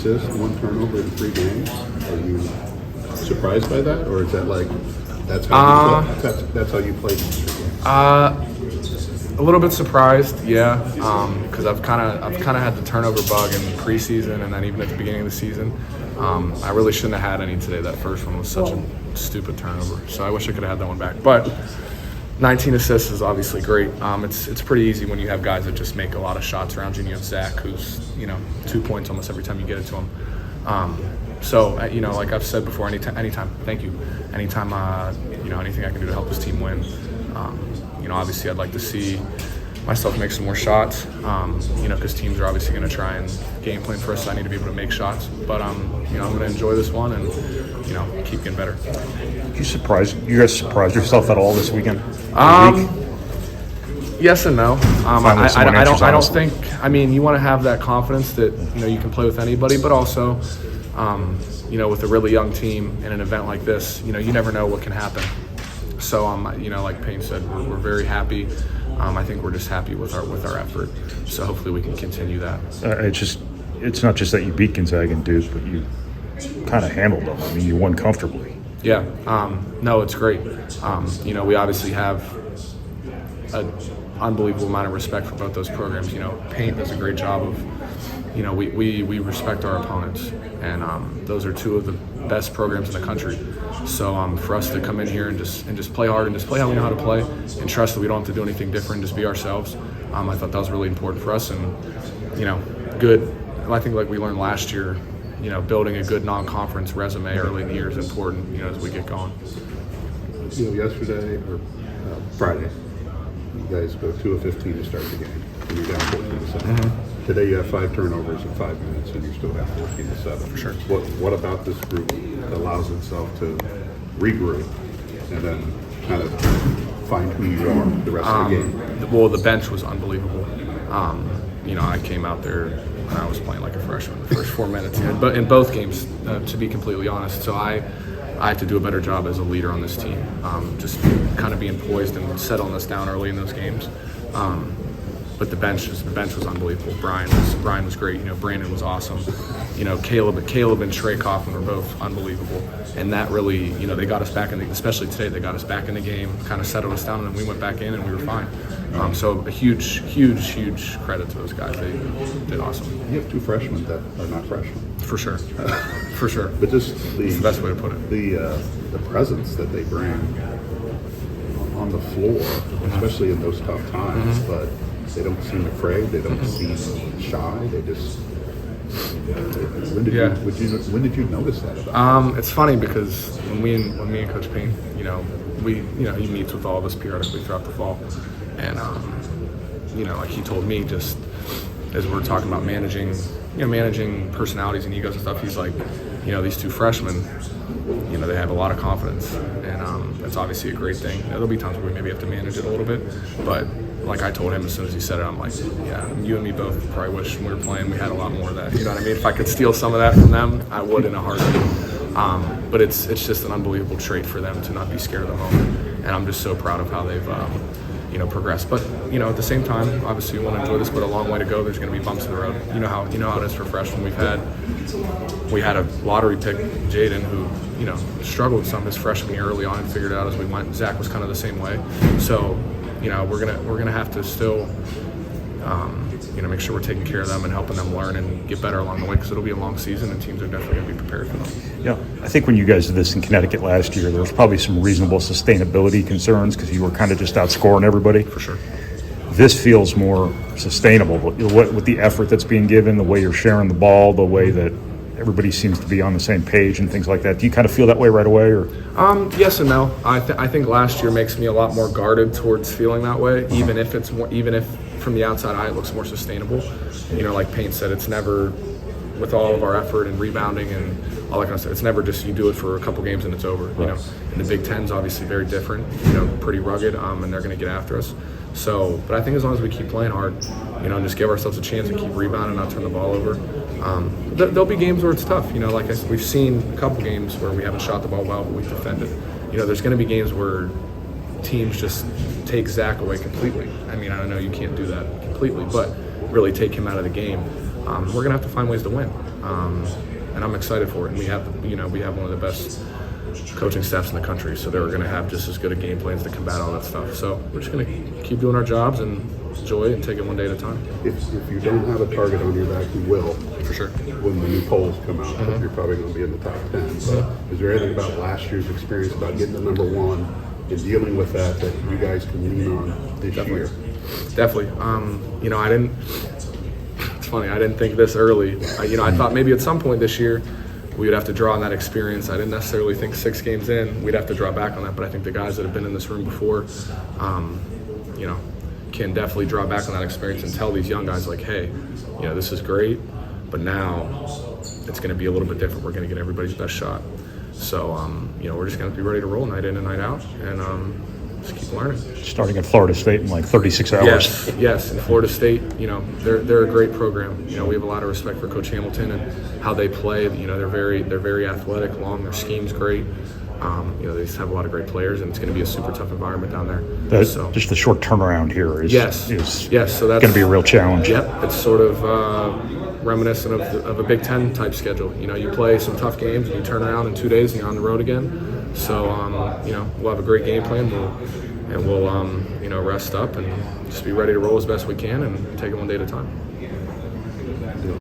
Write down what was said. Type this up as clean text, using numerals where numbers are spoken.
assists, 1 turnover in 3 games. Are you surprised by that, or is that like that's how that's how you played in this game? A little bit surprised, yeah, because I've kind of had the turnover bug in preseason and then even at the beginning of the season. I really shouldn't have had any today. That first one was such a stupid turnover, so I wish I could have had that one back. But 19 assists is obviously great. It's pretty easy when you have guys that just make a lot of shots around you. You have Zach, who's 2 points almost every time you get it to him. So like I've said before, anytime, thank you. Anytime, anything I can do to help this team win. Obviously I'd like to see myself make some more shots, because teams are obviously going to try and game plan for us. So I need to be able to make shots. But, I'm going to enjoy this one and, keep getting better. You guys surprised yourself at all this weekend? Yes and no. I don't think. You want to have that confidence that you can play with anybody, but also, with a really young team in an event like this, you never know what can happen. So, like Payne said, we're very happy. I think we're just happy with our effort. So hopefully we can continue that. It's not just that you beat Gonzaga and Duke, but you kind of handled them. You won comfortably. Yeah. No, it's great. We obviously have an unbelievable amount of respect for both those programs. Payne does a great job of, we respect our opponents, and those are 2 of the best programs in the country. So for us to come in here and just play hard and just play how we know how to play and trust that we don't have to do anything different, just be ourselves, I thought that was really important for us. And, good. I think like we learned last year, building a good non-conference resume early in the year is important, as we get going. Yesterday or Friday, you guys go 2 of 15 to start the game, and you're down 14-7. Mm-hmm. Today you have 5 turnovers in 5 minutes, and you're still down 14-7. For sure. What about this group that allows itself to regroup and then kind of find who you are the rest of the game? Well, the bench was unbelievable. I came out there and I was playing like a freshman the first 4 minutes, but in both games, to be completely honest. So I have to do a better job as a leader on this team, just kind of being poised and settling us down early in those games. But the bench was unbelievable. Brian was great. Brandon was awesome. Caleb and Trey Kaufman were both unbelievable. And that really, they got us back especially today, they got us back in the game, kind of settled us down, and then we went back in and we were fine. So a huge credit to those guys. They did awesome. You have 2 freshmen that are not freshmen. For sure. For sure. But just That's the best way to put it. The presence that they bring on the floor, especially in those tough times, but they don't seem afraid. They don't seem shy. They just. When did you notice that about it's funny because when me and Coach Payne, he meets with all of us periodically throughout the fall, and like he told me just as we're talking about managing personalities and egos and stuff, he's like, these 2 freshmen, they have a lot of confidence, and that's obviously a great thing. There'll be times where we maybe have to manage it a little bit, but like I told him as soon as he said it, I'm like, yeah, you and me both probably wish when we were playing we had a lot more of that. You know what I mean? If I could steal some of that from them, I would in a heartbeat. But it's just an unbelievable trait for them to not be scared of the moment, and I'm just so proud of how they've progressed. But at the same time, obviously we want to enjoy this, but a long way to go. There's going to be bumps in the road. You know how it is for freshmen. We had a lottery pick, Jaden, who struggled some his freshman year early on and figured it out as we went. Zach was kind of the same way. So we're gonna have to still make sure we're taking care of them and helping them learn and get better along the way, because it'll be a long season and teams are definitely going to be prepared for them. Yeah, I think when you guys did this in Connecticut last year, there was probably some reasonable sustainability concerns because you were kind of just outscoring everybody. For sure. This feels more sustainable with the effort that's being given, the way you're sharing the ball, the way that everybody seems to be on the same page and things like that. Do you kind of feel that way right away, or? Yes and no. I think last year makes me a lot more guarded towards feeling that way, even if from the outside eye it looks more sustainable. Like Payne said, it's never, with all of our effort and rebounding and all that kind of stuff, it's never just you do it for a couple games and it's over. Right. And the Big Ten's obviously very different. Pretty rugged, and they're going to get after us. So, but I think as long as we keep playing hard, and just give ourselves a chance and keep rebounding, not turn the ball over. There'll be games where it's tough. We've seen a couple games where we haven't shot the ball well, but we've defended. There's going to be games where teams just take Zach away completely. I know you can't do that completely, but really take him out of the game. We're going to have to find ways to win. and I'm excited for it. And we have one of the best coaching staffs in the country, so they're going to have just as good a game plans to combat all that stuff. So we're just going to keep doing our jobs and enjoy it and take it one day at a time. If you don't have a target on your back, you will. For sure. When the new polls come out, you're probably going to be in the top 10. But is there anything about last year's experience about getting to number one and dealing with that you guys can lean on this year? Definitely. I didn't. It's funny. I didn't think this early. I thought maybe at some point this year we would have to draw on that experience. I didn't necessarily think 6 games in we'd have to draw back on that, but I think the guys that have been in this room before, can definitely draw back on that experience and tell these young guys like, hey, this is great, but now it's going to be a little bit different. We're going to get everybody's best shot. So, we're just going to be ready to roll night in and night out, and just keep learning. Starting at Florida State in like 36 hours. Yes. And Florida State, they're a great program. We have a lot of respect for Coach Hamilton and how they play. They're very athletic, long. Their scheme's great. They just have a lot of great players, and it's going to be a super tough environment down there. Just the short turnaround here is so that's going to be a real challenge. Yep, it's sort of reminiscent of a Big Ten type schedule. You play some tough games, and you turn around in 2 days, and you're on the road again. So we'll have a great game plan, we'll rest up and just be ready to roll as best we can and take it one day at a time.